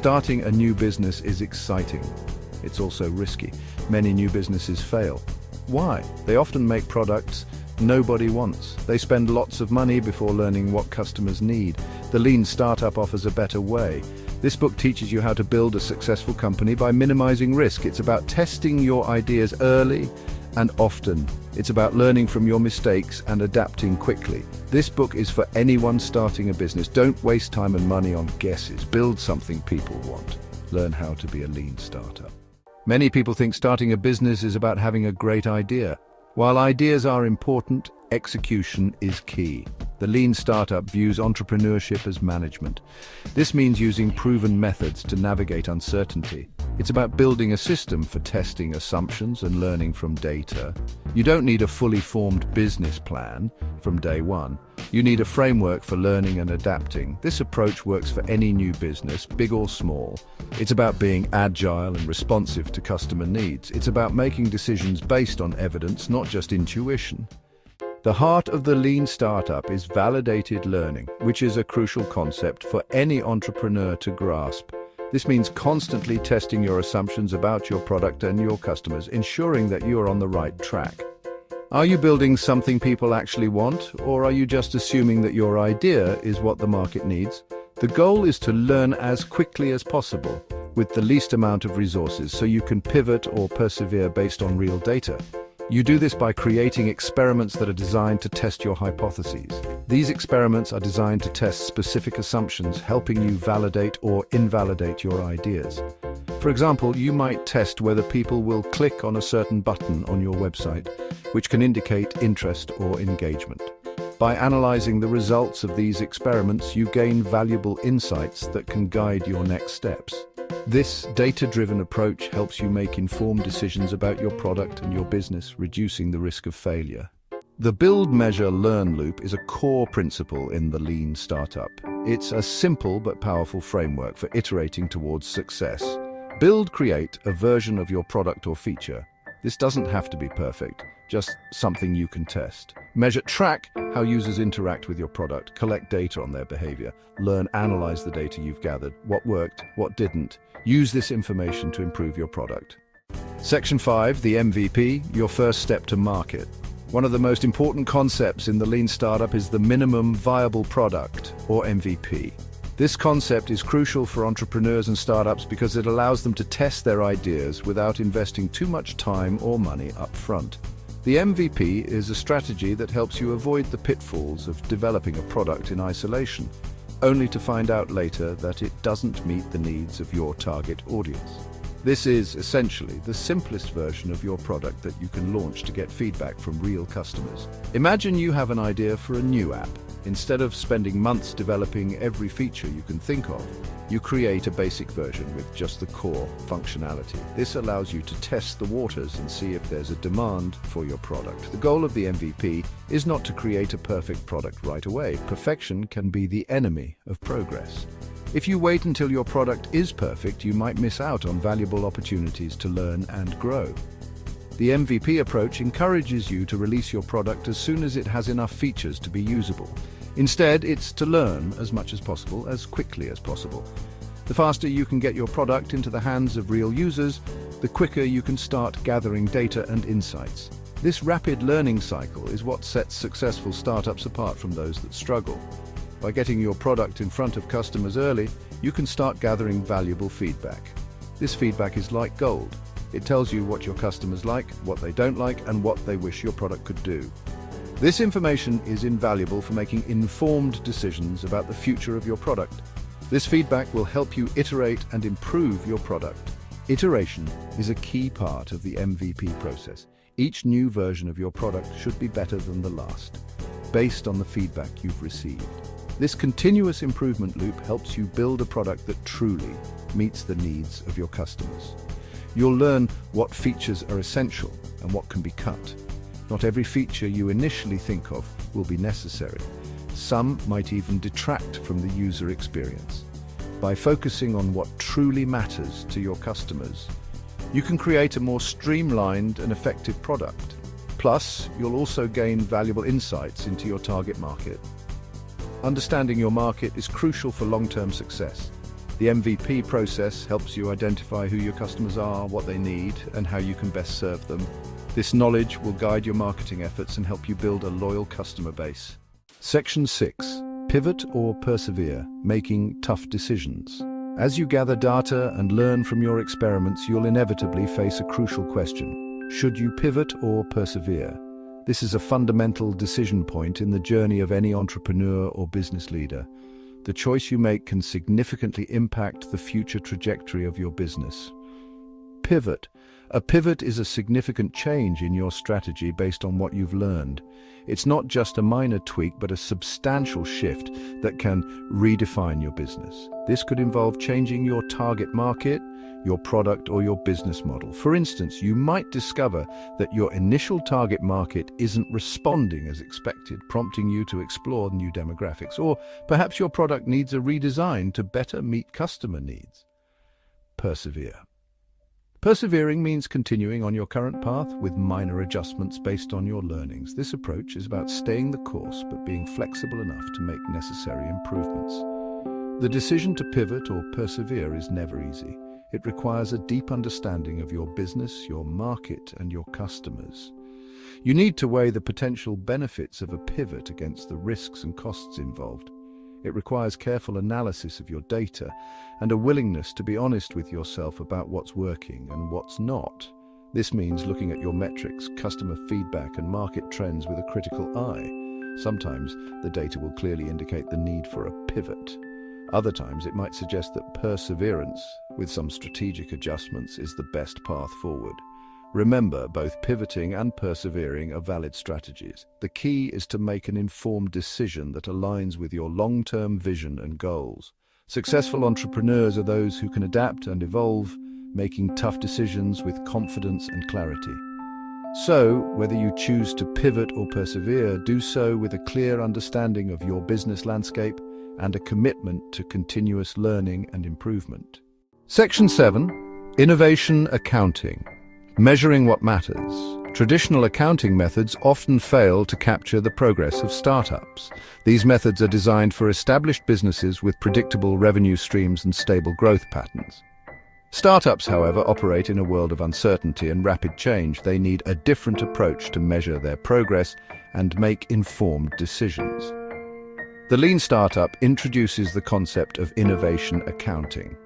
Starting a new business is exciting. It's also risky. Many new businesses fail. Why? They often make products nobody wants. They spend lots of money before learning what customers need. The Lean Startup offers a better way. This book teaches you how to build a successful company by minimizing risk. It's about testing your ideas early and often. It's about learning from your mistakes and adapting quickly. This book is for anyone starting a business. Don't waste time and money on guesses. Build something people want. Learn how to be a lean startup. Many people think starting a business is about having a great idea. While ideas are important, execution is key. The Lean Startup views entrepreneurship as management. This means using proven methods to navigate uncertainty. It's about building a system for testing assumptions and learning from data. You don't need a fully formed business plan from day one. You need a framework for learning and adapting. This approach works for any new business, big or small. It's about being agile and responsive to customer needs. It's about making decisions based on evidence, not just intuition. The heart of the Lean Startup is validated learning, which is a crucial concept for any entrepreneur to grasp. This means constantly testing your assumptions about your product and your customers, ensuring that you are on the right track. Are you building something people actually want, or are you just assuming that your idea is what the market needs? The goal is to learn as quickly as possible, with the least amount of resources, so you can pivot or persevere based on real data. You do this by creating experiments that are designed to test your hypotheses. These experiments are designed to test specific assumptions, helping you validate or invalidate your ideas. For example, you might test whether people will click on a certain button on your website, which can indicate interest or engagement. By analyzing the results of these experiments, you gain valuable insights that can guide your next steps. This data-driven approach helps you make informed decisions about your product and your business, reducing the risk of failure. The build, measure, learn loop is a core principle in the Lean Startup. It's a simple but powerful framework for iterating towards success. Build, create a version of your product or feature. This doesn't have to be perfect, just something you can test. Measure, track how users interact with your product, collect data on their behavior, learn, analyze the data you've gathered, what worked, what didn't. Use this information to improve your product. Section 5, the MVP, your first step to market. One of the most important concepts in the Lean Startup is the minimum viable product, or MVP. This concept is crucial for entrepreneurs and startups because it allows them to test their ideas without investing too much time or money up front. The MVP is a strategy that helps you avoid the pitfalls of developing a product in isolation, only to find out later that it doesn't meet the needs of your target audience. This is essentially the simplest version of your product that you can launch to get feedback from real customers. Imagine you have an idea for a new app. Instead of spending months developing every feature you can think of, you create a basic version with just the core functionality. This allows you to test the waters and see if there's a demand for your product. The goal of the MVP is not to create a perfect product right away. Perfection can be the enemy of progress. If you wait until your product is perfect, you might miss out on valuable opportunities to learn and grow. The MVP approach encourages you to release your product as soon as it has enough features to be usable. Instead, it's to learn as much as possible, as quickly as possible. The faster you can get your product into the hands of real users, the quicker you can start gathering data and insights. This rapid learning cycle is what sets successful startups apart from those that struggle. By getting your product in front of customers early, you can start gathering valuable feedback. This feedback is like gold. It tells you what your customers like, what they don't like, and what they wish your product could do. This information is invaluable for making informed decisions about the future of your product. This feedback will help you iterate and improve your product. Iteration is a key part of the MVP process. Each new version of your product should be better than the last, based on the feedback you've received. This continuous improvement loop helps you build a product that truly meets the needs of your customers. You'll learn what features are essential and what can be cut. Not every feature you initially think of will be necessary. Some might even detract from the user experience. By focusing on what truly matters to your customers, you can create a more streamlined and effective product. Plus, you'll also gain valuable insights into your target market. Understanding your market is crucial for long-term success. The MVP process helps you identify who your customers are, what they need, and how you can best serve them. This knowledge will guide your marketing efforts and help you build a loyal customer base. Section 6. Pivot or persevere, making tough decisions. As you gather data and learn from your experiments, you'll inevitably face a crucial question. Should you pivot or persevere? This is a fundamental decision point in the journey of any entrepreneur or business leader. The choice you make can significantly impact the future trajectory of your business. Pivot. A pivot is a significant change in your strategy based on what you've learned. It's not just a minor tweak, but a substantial shift that can redefine your business. This could involve changing your target market, your product, or your business model. For instance, you might discover that your initial target market isn't responding as expected, prompting you to explore new demographics. Or perhaps your product needs a redesign to better meet customer needs. Persevere. Persevering means continuing on your current path with minor adjustments based on your learnings. This approach is about staying the course but being flexible enough to make necessary improvements. The decision to pivot or persevere is never easy. It requires a deep understanding of your business, your market, and your customers. You need to weigh the potential benefits of a pivot against the risks and costs involved. It requires careful analysis of your data and a willingness to be honest with yourself about what's working and what's not. This means looking at your metrics, customer feedback, and market trends with a critical eye. Sometimes the data will clearly indicate the need for a pivot. Other times it might suggest that perseverance, with some strategic adjustments, is the best path forward. Remember, both pivoting and persevering are valid strategies. The key is to make an informed decision that aligns with your long-term vision and goals. Successful entrepreneurs are those who can adapt and evolve, making tough decisions with confidence and clarity. So, whether you choose to pivot or persevere, do so with a clear understanding of your business landscape and a commitment to continuous learning and improvement. Section 7. Innovation Accounting. Measuring what matters. Traditional accounting methods often fail to capture the progress of startups. These methods are designed for established businesses with predictable revenue streams and stable growth patterns. Startups, however, operate in a world of uncertainty and rapid change. They need a different approach to measure their progress and make informed decisions. The Lean Startup introduces the concept of innovation accounting.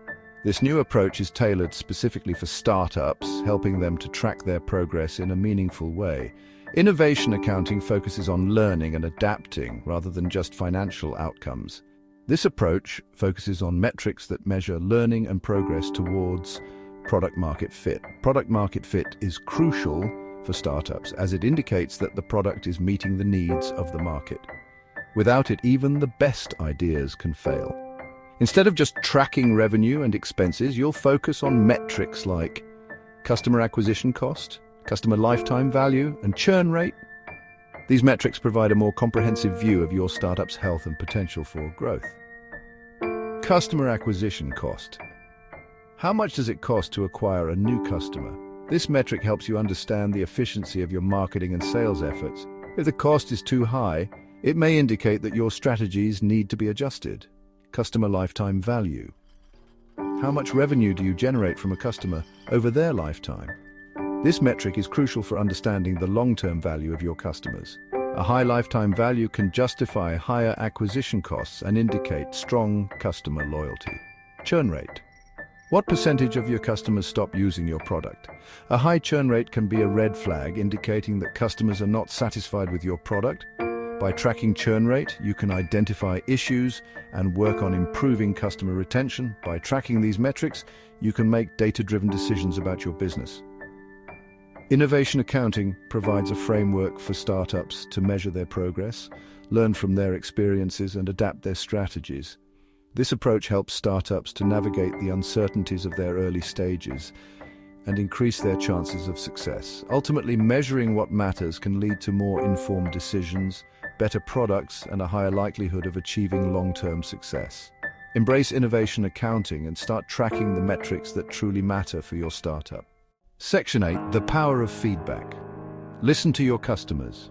This new approach is tailored specifically for startups, helping them to track their progress in a meaningful way. Innovation accounting focuses on learning and adapting rather than just financial outcomes. This approach focuses on metrics that measure learning and progress towards product market fit. Product market fit is crucial for startups as it indicates that the product is meeting the needs of the market. Without it, even the best ideas can fail. Instead of just tracking revenue and expenses, you'll focus on metrics like customer acquisition cost, customer lifetime value, and churn rate. These metrics provide a more comprehensive view of your startup's health and potential for growth. Customer acquisition cost. How much does it cost to acquire a new customer? This metric helps you understand the efficiency of your marketing and sales efforts. If the cost is too high, it may indicate that your strategies need to be adjusted. Customer lifetime value. How much revenue do you generate from a customer over their lifetime? This metric is crucial for understanding the long-term value of your customers. A high lifetime value can justify higher acquisition costs and indicate strong customer loyalty. Churn rate. What percentage of your customers stop using your product? A high churn rate can be a red flag indicating that customers are not satisfied with your product. By tracking churn rate, you can identify issues and work on improving customer retention. By tracking these metrics, you can make data-driven decisions about your business. Innovation accounting provides a framework for startups to measure their progress, learn from their experiences, and adapt their strategies. This approach helps startups to navigate the uncertainties of their early stages and increase their chances of success. Ultimately, measuring what matters can lead to more informed decisions, better products, and a higher likelihood of achieving long-term success. Embrace innovation accounting and start tracking the metrics that truly matter for your startup. Section 8. The power of feedback. Listen to your customers.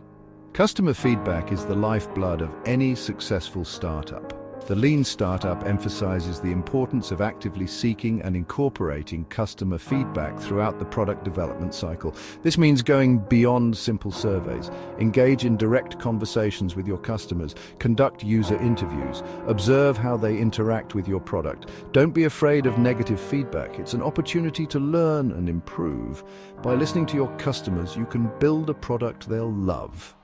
Customer feedback is the lifeblood of any successful startup. The lean startup emphasizes the importance of actively seeking and incorporating customer feedback throughout the product development cycle. This means going beyond simple surveys. Engage in direct conversations with your customers, conduct user interviews, observe how they interact with your product. Don't be afraid of negative feedback. It's an opportunity to learn and improve. By listening to your customers, you can build a product they'll love.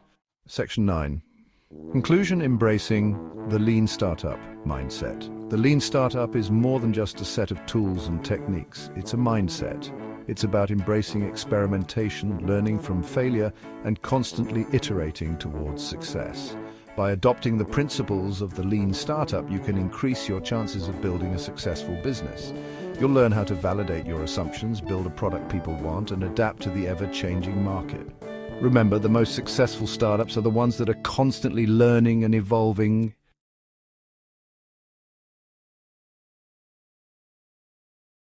Section 9. Conclusion: embracing the lean startup mindset. The lean startup is more than just a set of tools and techniques. It's a mindset. It's about embracing experimentation, learning from failure, and constantly iterating towards success. By adopting the principles of the lean startup, you can increase your chances of building a successful business. You'll learn how to validate your assumptions, build a product people want, and adapt to the ever-changing market. Remember, the most successful startups are the ones that are constantly learning and evolving.